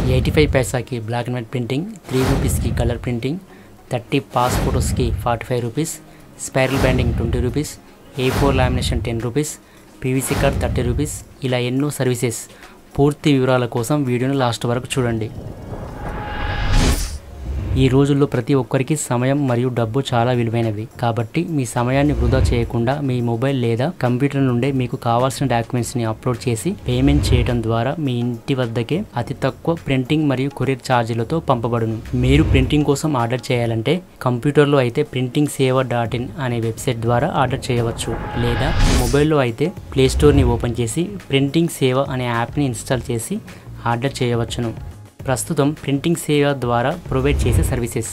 85 पैसा की black and white printing, 3 rupees की कलर प्रिंटिंग, 30 पास फोटोस की 45 rupees, spiral binding 20 rupees, A4 lamination 10 rupees, PVC card 30 rupees. ఇలా ఎన్నో సర్వీసెస్. పూర్తి వివరాల కోసం వీడియోని లాస్ట్ వరకు చూడండి. ఈ రోజుల్లో ప్రతి ఒక్కరికి సమయం మరియు డబ్బు చాలా విలువైనవి. కాబట్టి మీ సమయాన్ని వృధా చేయకుండా మీ మొబైల్ లేదా కంప్యూటర్ నుండే మీకు కావాల్సిన డాక్యుమెంట్స్ని అప్లోడ్ చేసి పేమెంట్ చేయడం ద్వారా మీ ఇంటి వద్దకే అతి తక్కువ ప్రింటింగ్ మరియు కొరియర్ ఛార్జీలతో పంపబడును. మీరు ప్రింటింగ్ కోసం ఆర్డర్ చేయాలంటే కంప్యూటర్లో అయితే printingsewa.in అనే వెబ్సైట్ ద్వారా ఆర్డర్ చేయవచ్చు. లేదా మొబైల్లో అయితే ప్లేస్టోర్ని ఓపెన్ చేసి ప్రింటింగ్ సేవ అనే యాప్ని ఇన్స్టాల్ చేసి ఆర్డర్ చేయవచ్చును. ప్రస్తుతం ప్రింటింగ్ సేవ ద్వారా ప్రొవైడ్ చేసే services: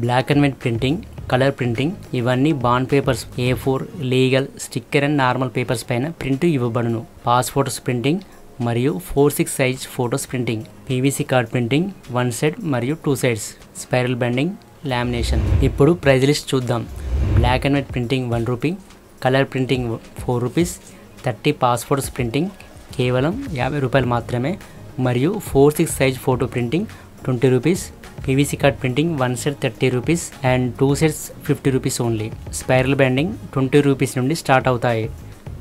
black and white printing, colour printing. ఇవన్నీ bond papers, A4, legal, sticker and normal papers పైన ప్రింట్ ఇవ్వబడును. పాస్ ఫోటోస్ ప్రింటింగ్ మరియు 4:6 size photos printing, PVC card printing 1 side మరియు 2 సైడ్స్, స్పైరల్ బైండింగ్, లామినేషన్. ఇప్పుడు price list చూద్దాం. Black and white printing 1 rupee, colour printing 4 rupees, 30 pass photos printing కేవలం 50 రూపాయలు మాత్రమే, మరియు 4:6 size photo printing 20 rupees, PVC card printing 1 set 30 rupees and 2 sets 50 rupees only. Spiral binding 20 rupees నుండి start అవుతాయి.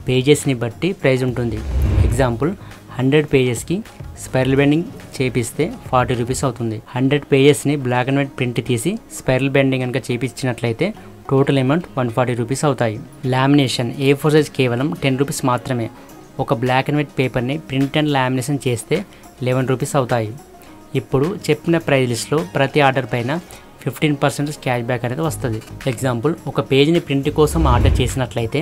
పేజెస్ని బట్టి praise ఉంటుంది. Example, 100 పేజెస్కి spiral binding చేపిస్తే 40 rupees అవుతుంది. 100 పేజెస్ని బ్లాక్ అండ్ వైట్ ప్రింట్ తీసి స్పైరల్ బైండింగ్ కనుక చేపించినట్లయితే టోటల్ అమౌంట్ 140 రూపీస్ అవుతాయి. Lamination A4 size కేవలం 10 రూపీస్ మాత్రమే. ఒక బ్లాక్ అండ్ వైట్ పేపర్ని ప్రింట్ అండ్ లామినేషన్ చేస్తే 11 రూపీస్ అవుతాయి. ఇప్పుడు చెప్పిన ప్రైజ్ లిస్ట్లో ప్రతి ఆర్డర్ పైన 15% క్యాష్ బ్యాక్ అనేది వస్తుంది. ఎగ్జాంపుల్, ఒక పేజీని ప్రింట్ కోసం ఆర్డర్ చేసినట్లయితే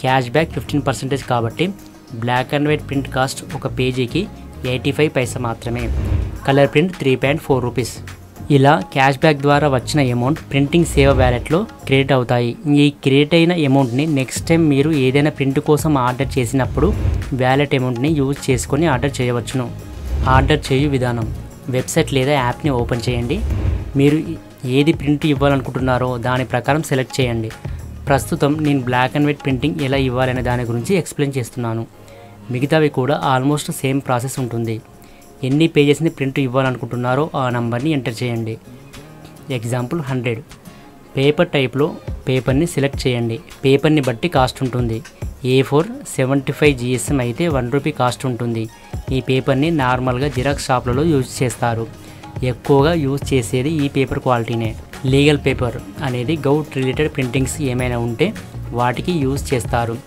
క్యాష్ బ్యాక్ 15% కాబట్టి black and white print cost ఒక పేజీకి 85 పైసా మాత్రమే. Colour print 3.4 rupees. ఇలా క్యాష్ బ్యాక్ ద్వారా వచ్చిన అమౌంట్ ప్రింటింగ్ సేవ వ్యాలెట్లో క్రెడిట్ అవుతాయి. ఈ క్రెడిట్ అయిన అమౌంట్ని నెక్స్ట్ టైం మీరు ఏదైనా ప్రింట్ కోసం ఆర్డర్ చేసినప్పుడు వ్యాలెట్ అమౌంట్ని యూజ్ చేసుకొని ఆర్డర్ చేయవచ్చును. ఆర్డర్ చేయు విధానం: వెబ్సైట్ లేదా యాప్ని ఓపెన్ చేయండి. మీరు ఏది ప్రింట్ ఇవ్వాలనుకుంటున్నారో దాని ప్రకారం సెలెక్ట్ చేయండి. ప్రస్తుతం నేను బ్లాక్ అండ్ వైట్ ప్రింటింగ్ ఎలా ఇవ్వాలనే దాని గురించి ఎక్స్ప్లెయిన్ చేస్తున్నాను. మిగతావి కూడా ఆల్మోస్ట్ సేమ్ ప్రాసెస్ ఉంటుంది. ఎన్ని పేజెస్ని ప్రింట్ ఇవ్వాలనుకుంటున్నారో ఆ నంబర్ని ఎంటర్ చేయండి. ఎగ్జాంపుల్ 100. పేపర్ టైప్లో పేపర్ని సెలెక్ట్ చేయండి. పేపర్ని బట్టి కాస్ట్ ఉంటుంది. A4 75 GSM అయితే 1 రూపీ కాస్ట్ ఉంటుంది. ఈ పేపర్ని నార్మల్గా జిరాక్స్ షాప్లలో యూజ్ చేస్తారు. ఎక్కువగా యూజ్ చేసేది ఈ పేపర్ క్వాలిటీనే. లీగల్ పేపర్ అనేది గౌట్ రిలేటెడ్ ప్రింటింగ్స్ ఏమైనా ఉంటే వాటికి యూజ్ చేస్తారు.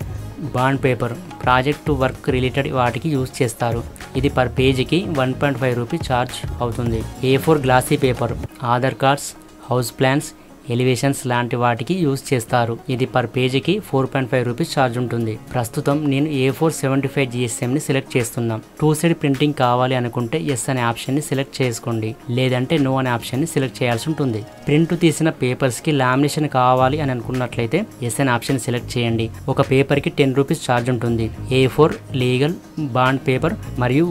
Bond paper project work related వాటికి యూజ్ చేస్తారు. ఇది పర్ పేజీకి 1.5 రూపీ ఛార్జ్ అవుతుంది. A4 glossy paper Aadhaar cards, house plans, elevations లాంటి వాటికి యూజ్ చేస్తారు. ఇది పర్ పేజీకి 4.5 రూపీస్ ఛార్జ్ ఉంటుంది. ప్రస్తుతం నేను A4 75 GSMని సెలెక్ట్ చేస్తున్నాం. 2 సైడ్ ప్రింటింగ్ కావాలి అనుకుంటే ఎస్ అనే ఆప్షన్ని సెలెక్ట్ చేసుకోండి, లేదంటే నో అనే ఆప్షన్ని సెలెక్ట్ చేయాల్సి ఉంటుంది. ప్రింట్ తీసిన పేపర్స్కి లామినేషన్ కావాలి అని అనుకున్నట్లయితే ఎస్ అనే ఆప్షన్ సెలెక్ట్ చేయండి. ఒక పేపర్కి 10 రూపీస్ ఛార్జ్ ఉంటుంది. A4, లీగల్, బాండ్ పేపర్ మరియు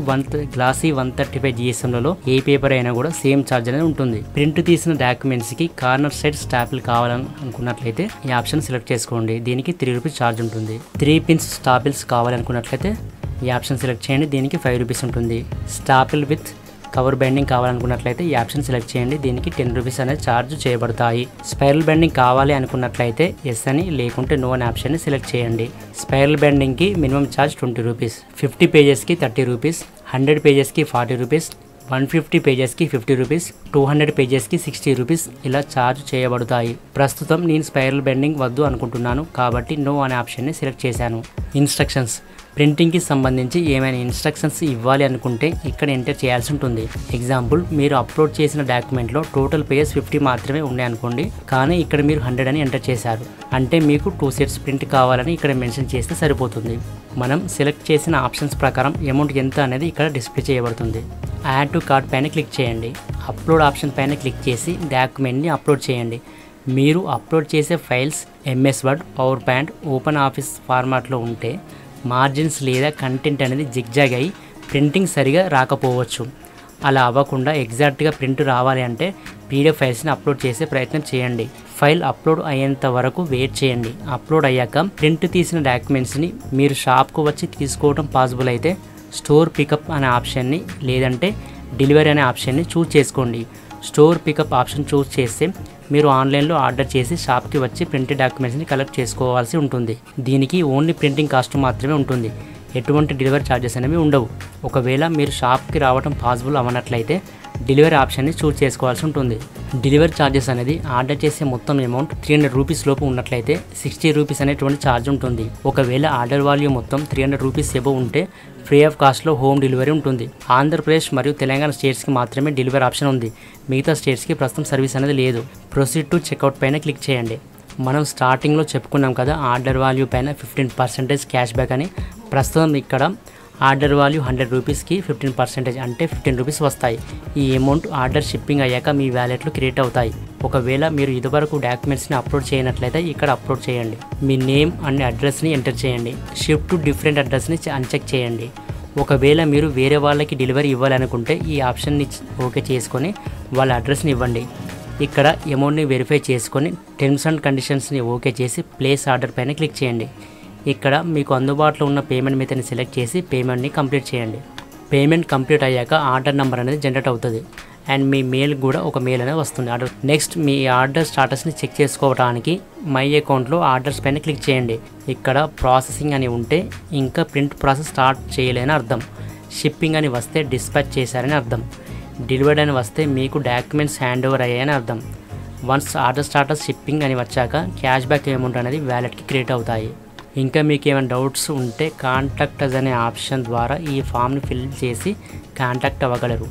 గ్లాసీ 135 GSMలలో ఏ పేపర్ అయినా కూడా సేమ్ ఛార్జ్ అనేది ఉంటుంది. ప్రింట్ తీసిన డాక్యుమెంట్స్కి కార్నర్ సైడ్ స్టాపిల్ కావాలని అనుకున్నట్లయితే ఈ ఆప్షన్ సెలెక్ట్ చేసుకోండి. దీనికి 3 రూపీస్ ఛార్జ్ ఉంటుంది. 3 పిన్స్ స్టాపిల్స్ కావాలనుకున్నట్లయితే ఈ ఆప్షన్ సెలెక్ట్ చేయండి. దీనికి 5 రూపీస్ ఉంటుంది. స్టాపిల్ విత్ కవర్ బైండింగ్ కావాలనుకున్నట్లయితే ఈ ఆప్షన్ సెలెక్ట్ చేయండి. దీనికి 10 రూపీస్ అనేది ఛార్జ్ చేయబడతాయి. స్పైరల్ బైండింగ్ కావాలి అనుకున్నట్లయితే ఎస్ అని, లేకుంటే నో అనే ఆప్షన్ని సెలెక్ట్ చేయండి. స్పైరల్ బైండింగ్కి మినిమం ఛార్జ్ 20 రూపీస్. 50 పేజెస్కి 30 రూపీస్, 100 పేజెస్కి 40 రూపీస్, 150 పేజెస్కి 50 రూపీస్, 200 పేజెస్కి 60 రూపీస్ ఇలా ఛార్జ్ చేయబడతాయి. ప్రస్తుతం నేను స్పైరల్ బైండింగ్ వద్దు అనుకుంటున్నాను కాబట్టి నో అనే ఆప్షన్ని సెలెక్ట్ చేశాను. ఇన్స్ట్రక్షన్స్: ప్రింటింగ్కి సంబంధించి ఏమైనా ఇన్స్ట్రక్షన్స్ ఇవ్వాలి అనుకుంటే ఇక్కడ ఎంటర్ చేయాల్సి ఉంటుంది. ఎగ్జాంపుల్, మీరు అప్లోడ్ చేసిన డాక్యుమెంట్లో టోటల్ పేజెస్ 50 మాత్రమే ఉన్నాయనుకోండి, కానీ ఇక్కడ మీరు 100 అని ఎంటర్ చేశారు అంటే మీకు 2 సెట్స్ ప్రింట్ కావాలని ఇక్కడ మెన్షన్ చేస్తే సరిపోతుంది. మనం సెలెక్ట్ చేసిన ఆప్షన్స్ ప్రకారం అమౌంట్ ఎంత అనేది ఇక్కడ డిస్ప్లే చేయబడుతుంది. యాడ్ టు కార్ట్ పైన క్లిక్ చేయండి. అప్లోడ్ ఆప్షన్ పైన క్లిక్ చేసి డాక్యుమెంట్ని అప్లోడ్ చేయండి. మీరు అప్లోడ్ చేసే files MS word, power point, open office ఫార్మాట్లో ఉంటే మార్జిన్స్ లేదా కంటెంట్ అనేది జిగ్జాగ్ అయి ప్రింటింగ్ సరిగా రాకపోవచ్చు. అలా అవ్వకుండా ఎగ్జాక్ట్గా ప్రింట్ రావాలి అంటే PDF ఫైల్స్ని అప్లోడ్ చేసే ప్రయత్నం చేయండి. ఫైల్ అప్లోడ్ అయ్యేంత వరకు వెయిట్ చేయండి. అప్లోడ్ అయ్యాక ప్రింట్ తీసిన డాక్యుమెంట్స్ని మీరు షాప్కు వచ్చి తీసుకోవడం పాసిబుల్ అయితే స్టోర్ పికప్ అనే ఆప్షన్ని, లేదంటే డెలివరీ అనే ఆప్షన్ని చూస్ చేసుకోండి. స్టోర్ పికప్ ఆప్షన్ చూస్ చేస్తే మీరు ఆన్లైన్లో ఆర్డర్ చేసి షాప్కి వచ్చి ప్రింటెడ్ డాక్యుమెంట్స్ని కలెక్ట్ చేసుకోవాల్సి ఉంటుంది. దీనికి ఓన్లీ ప్రింటింగ్ కాస్ట్ మాత్రమే ఉంటుంది. ఎటువంటి డెలివరీ ఛార్జెస్ అనేవి ఉండవు. ఒకవేళ మీరు షాప్కి రావడం పాసిబుల్ అవ్వనట్లయితే డెలివరీ ఆప్షన్ని చూస్ చేసుకోవాల్సి ఉంటుంది. డెలివరీ ఛార్జెస్ అనేది ఆర్డర్ చేసే మొత్తం అమౌంట్ 300 రూపీస్ లోపు ఉన్నట్లయితే 60 రూపీస్ అనేటువంటి ఛార్జ్ ఉంటుంది. ఒకవేళ ఆర్డర్ వాల్యూ మొత్తం 300 రూపీస్ ఎబో ఉంటే ఫ్రీ ఆఫ్ కాస్ట్లో హోమ్ డెలివరీ ఉంటుంది. ఆంధ్రప్రదేశ్ మరియు తెలంగాణ స్టేట్స్కి మాత్రమే డెలివరీ ఆప్షన్ ఉంది. మిగతా స్టేట్స్కి ప్రస్తుతం సర్వీస్ అనేది లేదు. ప్రొసీడ్ టు చెక్అవుట్ పైన క్లిక్ చేయండి. మనం స్టార్టింగ్లో చెప్పుకున్నాం కదా, ఆర్డర్ వాల్యూ పైన 15% క్యాష్ బ్యాక్ అని. ప్రస్తుతం ఇక్కడ ఆర్డర్ వాల్యూ 100 రూపీస్కి 15% అంటే 15 రూపీస్ వస్తాయి. ఈ అమౌంట్ ఆర్డర్ షిప్పింగ్ అయ్యాక మీ వ్యాలెట్లో క్రియేట్ అవుతాయి. ఒకవేళ మీరు ఇదివరకు డాక్యుమెంట్స్ని అప్లోడ్ చేయనట్లయితే ఇక్కడ అప్లోడ్ చేయండి. మీ నేమ్ అండ్ అడ్రస్ని ఎంటర్ చేయండి. షిఫ్ట్ టు డిఫరెంట్ అడ్రస్ని అన్చెక్ చేయండి. ఒకవేళ మీరు వేరే వాళ్ళకి డెలివరీ ఇవ్వాలనుకుంటే ఈ ఆప్షన్ని ఓకే చేసుకొని వాళ్ళ అడ్రస్ని ఇవ్వండి. ఇక్కడ అమౌంట్ని వెరిఫై చేసుకొని టర్మ్స్ అండ్ కండిషన్స్ని ఓకే చేసి ప్లేస్ ఆర్డర్ పైన క్లిక్ చేయండి. ఇక్కడ మీకు అందుబాటులో ఉన్న పేమెంట్ మెథడ్ని సెలెక్ట్ చేసి పేమెంట్ని కంప్లీట్ చేయండి. పేమెంట్ కంప్లీట్ అయ్యాక ఆర్డర్ నెంబర్ అనేది జనరేట్ అవుతుంది అండ్ మీ మెయిల్ కూడా ఒక మెయిల్ అనేది వస్తుంది. నెక్స్ట్ మీ ఆర్డర్ స్టాటస్ని చెక్ చేసుకోవడానికి మై అకౌంట్లో ఆర్డర్స్ పైన క్లిక్ చేయండి. ఇక్కడ ప్రాసెసింగ్ అని ఉంటే ఇంకా ప్రింట్ ప్రాసెస్ స్టార్ట్ చేయలేని అర్థం. షిప్పింగ్ అని వస్తే డిస్పాచ్ చేశారని అర్థం. డెలివర్డ్ అని వస్తే మీకు డాక్యుమెంట్స్ హ్యాండ్ ఓవర్ అయ్యాయని అర్థం. వన్స్ ఆర్డర్ స్టాటస్ షిప్పింగ్ అని వచ్చాక క్యాష్ బ్యాక్ అమౌంట్ అనేది వ్యాలెట్కి క్రియేట్ అవుతాయి. ఇంకా మీకు ఏమైనా డౌట్స్ ఉంటే కాంటాక్ట్ అస్ అనే ఆప్షన్ ద్వారా ఈ ఫామ్ని ఫిల్ చేసి కాంటాక్ట్ అవ్వగలరు.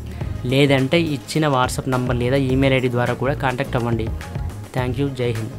లేదంటే ఇచ్చిన వాట్సాప్ నంబర్ లేదా ఈమెయిల్ ఐడి ద్వారా కూడా కాంటాక్ట్ అవ్వండి. Thank you. జై హింద్.